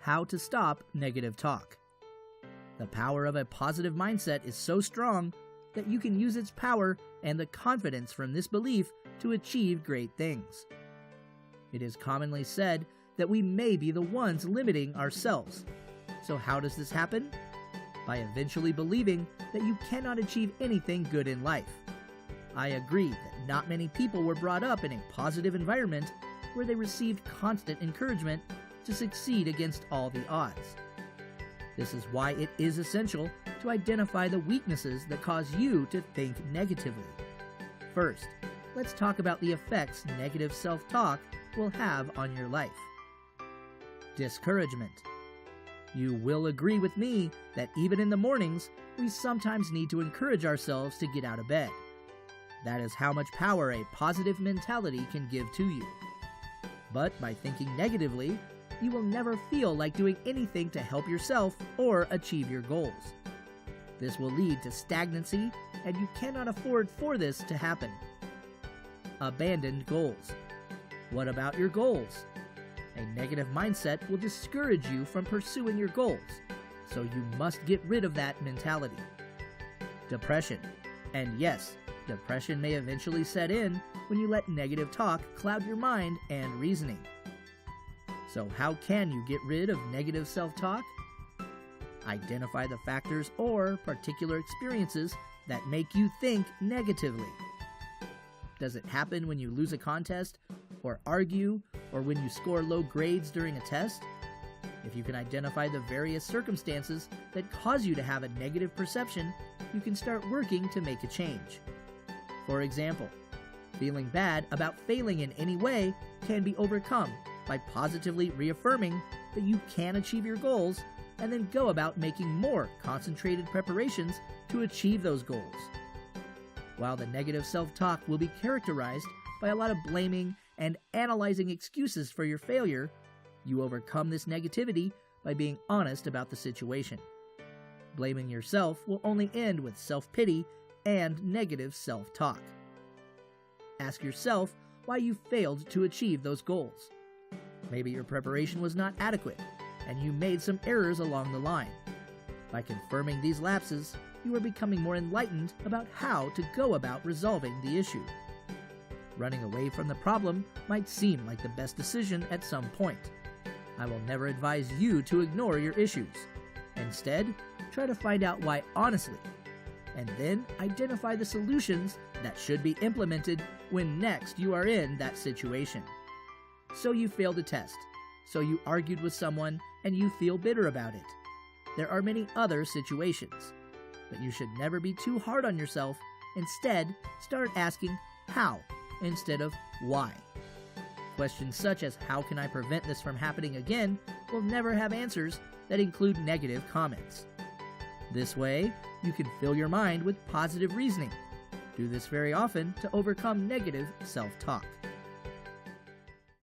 how to stop negative talk. The power of a positive mindset is so strong that you can use its power and the confidence from this belief to achieve great things. It is commonly said that we may be the ones limiting ourselves. So how does this happen? By eventually believing that you cannot achieve anything good in life. I agree that not many people were brought up in a positive environment where they received constant encouragement to succeed against all the odds. This is why it is essential to identify the weaknesses that cause you to think negatively. First, let's talk about the effects negative self-talk will have on your life. Discouragement. You will agree with me that even in the mornings, we sometimes need to encourage ourselves to get out of bed. That is how much power a positive mentality can give to you. But by thinking negatively, you will never feel like doing anything to help yourself or achieve your goals. This will lead to stagnancy, and you cannot afford for this to happen. Abandoned goals. What about your goals? A negative mindset will discourage you from pursuing your goals, so you must get rid of that mentality. Depression. And yes, depression may eventually set in when you let negative talk cloud your mind and reasoning. So how can you get rid of negative self-talk? Identify the factors or particular experiences that make you think negatively. Does it happen when you lose a contest, or argue, or when you score low grades during a test? If you can identify the various circumstances that cause you to have a negative perception, you can start working to make a change. For example, feeling bad about failing in any way can be overcome by positively reaffirming that you can achieve your goals and then go about making more concentrated preparations to achieve those goals. While the negative self-talk will be characterized by a lot of blaming and analyzing excuses for your failure, you overcome this negativity by being honest about the situation. Blaming yourself will only end with self-pity and negative self-talk. Ask yourself why you failed to achieve those goals. Maybe your preparation was not adequate, and you made some errors along the line. By confirming these lapses, you are becoming more enlightened about how to go about resolving the issue. Running away from the problem might seem like the best decision at some point. I will never advise you to ignore your issues. Instead, try to find out why honestly, and then identify the solutions that should be implemented when next you are in that situation. So you failed a test, so you argued with someone and you feel bitter about it. There are many other situations, but you should never be too hard on yourself. Instead, start asking how instead of why. Questions such as how can I prevent this from happening again will never have answers that include negative comments. This way, you can fill your mind with positive reasoning. Do this very often to overcome negative self-talk.